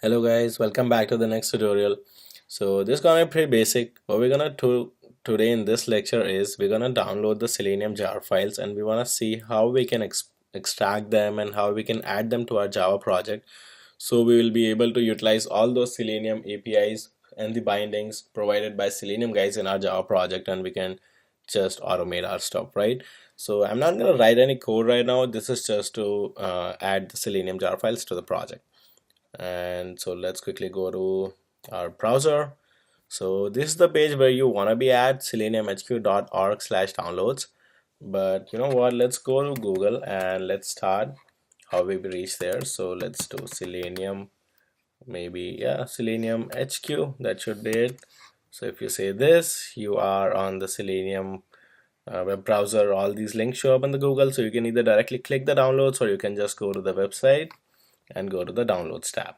Hello guys, welcome back to the next tutorial. So this is gonna be pretty basic. What we're gonna do today in this lecture is we're gonna download the Selenium jar files and we wanna see how we can extract them and how we can add them to our Java project. So we will be able to utilize all those Selenium APIs and the bindings provided by Selenium guys in our Java project, and we can just automate our stuff, right? So I'm not gonna write any code right now. This is just to add the Selenium jar files to the project. And so let's quickly go to our browser. So this is the page where you want to be at seleniumhq.org/downloads. But you know what, let's go to Google and let's start how we reach there. So let's do Selenium, maybe, yeah, Selenium HQ, that should be it. So if you say this, you are on the Selenium web browser. All these links show up in the Google, so you can either directly click the downloads or you can just go to the website and go to the downloads tab.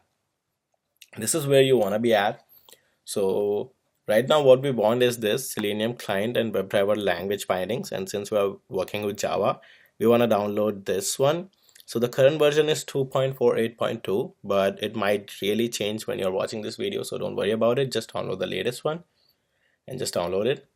This is where you want to be at. So right now what we want is this Selenium client and WebDriver language bindings, and since we are working with Java, we want to download this one. So the current version is 2.48.2, but it might really change when you're watching this video, so don't worry about it. Just download the latest one and just download it.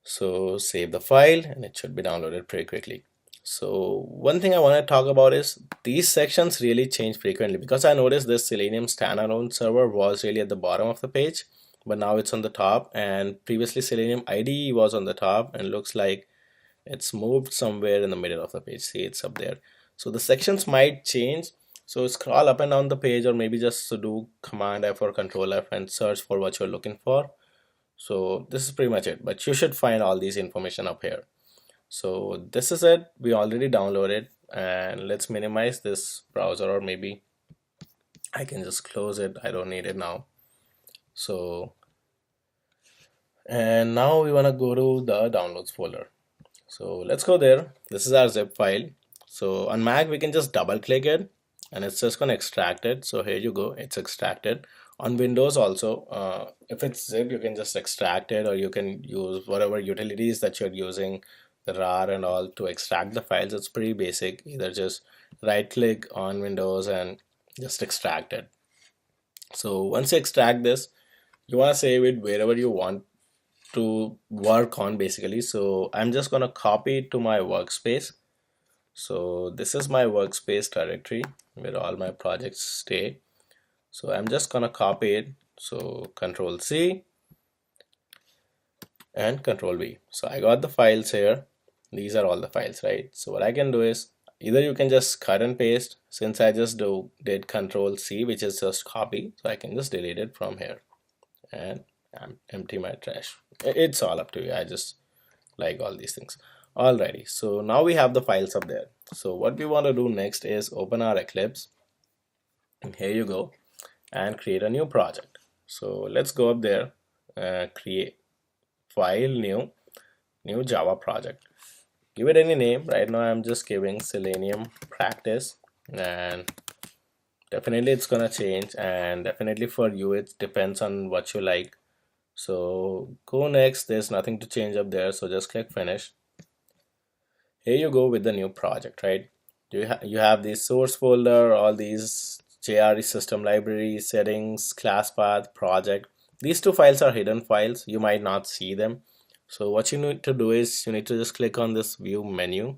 So save the file and it should be downloaded pretty quickly. So one thing I want to talk about is these sections really change frequently, because I noticed this Selenium standalone server was really at the bottom of the page, but now it's on the top, and previously Selenium IDE was on the top, and looks like it's moved somewhere in the middle of the page. See, it's up there. So the sections might change. So scroll up and down the page, or maybe just to do Command F or Control F and search for what you're looking for. So this is pretty much it, but you should find all these information up here. So this is it. We already downloaded, and let's minimize this browser, or maybe I can just close it. I don't need it now. So, and now we want to go to the downloads folder. So let's go there. This is our zip file. So on Mac we can just double click it and it's just gonna extract it. So here you go, it's extracted. On Windows also, if it's zip, you can just extract it, or you can use whatever utilities that you're using, the RAR and all, to extract the files. It's pretty basic. Either just right click on Windows and just extract it. So once you extract this, you want to save it wherever you want to work on, basically. So I'm just gonna copy it to my workspace. So this is my workspace directory where all my projects stay. So I'm just gonna copy it. So Control C and Control V. So I got the files here. These are all the files, right? So what I can do is either you can just cut and paste. Since I just did Control C, which is just copy, so I can just delete it from here and empty my trash. It's all up to you. I just like all these things. Alrighty, so now we have the files up there. So what we want to do next is open our Eclipse. And here you go, and create a new project. So let's go up there, create file, new Java project. Give it any name. Right now I'm just giving Selenium practice, and definitely it's gonna change, and definitely for you it depends on what you like. So go next. There's nothing to change up there, so just click finish. Here you go with the new project, right? You have the source folder, all these JRE system library, settings, class path, project. These two files are hidden files. You might not see them. So what you need to do is you need to just click on this view menu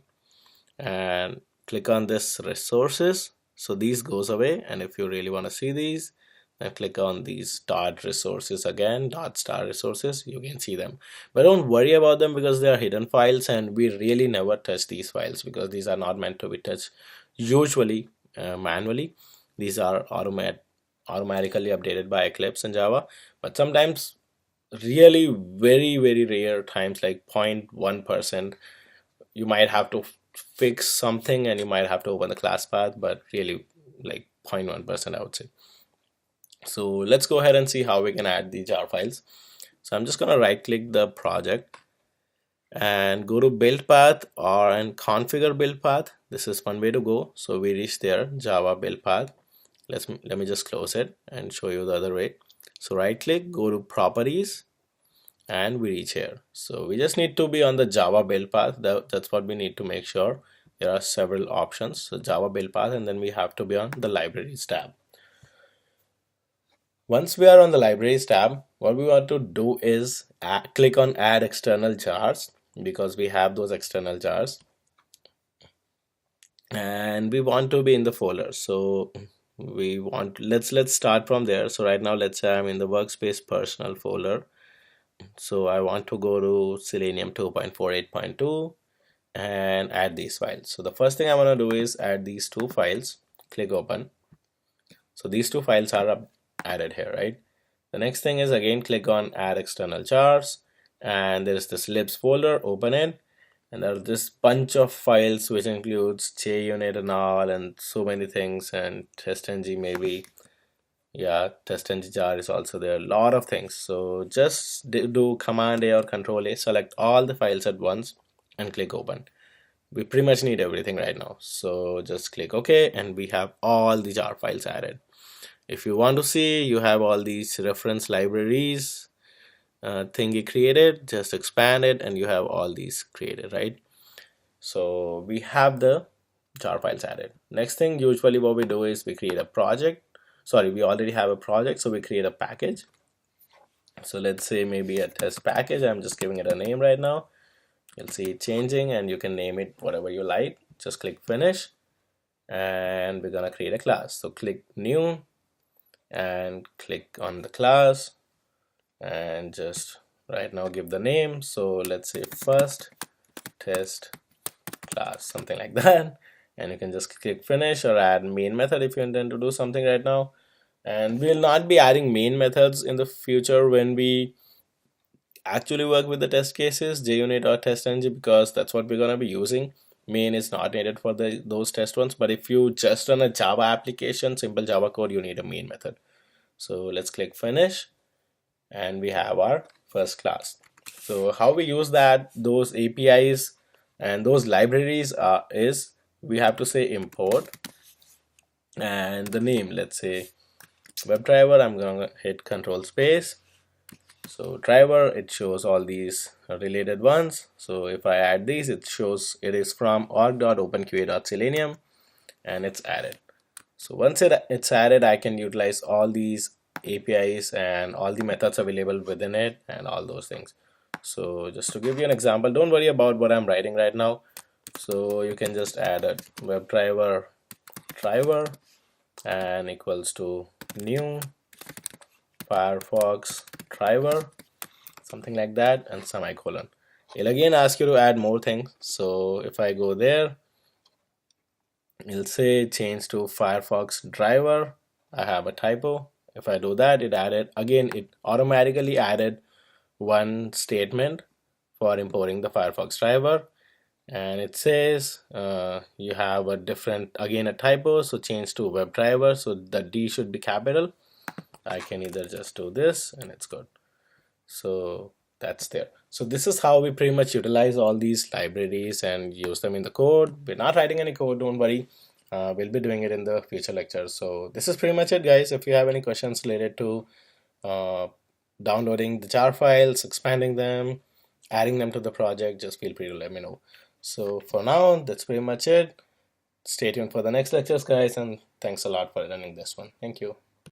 and click on this resources. So these goes away, and if you really want to see these, then click on these dot resources again, dot star resources. You can see them, but don't worry about them because they are hidden files, and we really never touch these files because these are not meant to be touched usually manually. These are automatically updated by Eclipse and Java, but sometimes, really very rare times, like 0.1%, you might have to fix something and you might have to open the class path, but really like 0.1%, I would say. So let's go ahead and see how we can add the jar files. So I'm just going to right click the project and go to build path and configure build path. This is one way to go. So we reach there, Java build path. Let me just close it and show you the other way. So right click, go to properties, and we reach here. So we just need to be on the Java build path. That's what we need to make sure. There are several options. So Java build path, and then we have to be on the libraries tab. Once we are on the libraries tab, what we want to do is click on add external jars, because we have those external jars and we want to be in the folder. So we want, let's start from there. So right now, let's say I'm in the workspace personal folder. So I want to go to Selenium 2.48.2 and add these files. So the first thing I want to do is add these two files. Click open. So these two files are added here, right? The next thing is, again, click on add external jars, and there is this libs folder. Open it, and there's this bunch of files which includes JUnit and all, and so many things, and testng maybe. Yeah, testng jar is also there. A lot of things. So just do Command A or Control A, select all the files at once, and click open. We pretty much need everything right now. So just click OK, and we have all the jar files added. If you want to see, you have all these reference libraries thingy created, just expand it and you have all these created, right? So we have the jar files added. Next thing, usually what we do is we create a project. Sorry, we already have a project, so we create a package. So let's say maybe a test package. I'm just giving it a name right now. You'll see it changing, and you can name it whatever you like. Just click finish, and we're gonna create a class. So click new and click on the class, and just right now give the name. So let's say first test class, something like that, and you can just click finish or add main method if you intend to do something right now. And we'll not be adding main methods in the future when we actually work with the test cases, JUnit or testng, because that's what we're going to be using. Main is not needed for those test ones, but if you just run a Java application, simple Java code, you need a main method. So let's click finish, and we have our first class. So how we use those APIs and those libraries is we have to say import, and the name, let's say WebDriver. I'm gonna hit control space. So driver, it shows all these related ones. So if I add these, it shows it is from org.openqa.selenium, and it's added. So once it's added, I can utilize all these APIs and all the methods available within it and all those things. So just to give you an example, don't worry about what I'm writing right now. So you can just add a WebDriver driver and equals to new Firefox driver, something like that, and semicolon. It'll again ask you to add more things. So if I go there, it'll say change to Firefox driver. I have a typo. If I do that, it automatically added one statement for importing the Firefox driver, and it says you have a typo, so change to WebDriver, so the D should be capital. I can either just do this and it's good. So that's there. So this is how we pretty much utilize all these libraries and use them in the code. We're not writing any code, don't worry. We'll be doing it in the future lectures. So this is pretty much it, guys. If you have any questions related to downloading the jar files, expanding them, adding them to the project, just feel free to let me know. So for now, that's pretty much it. Stay tuned for the next lectures, guys, and thanks a lot for attending this one. Thank you.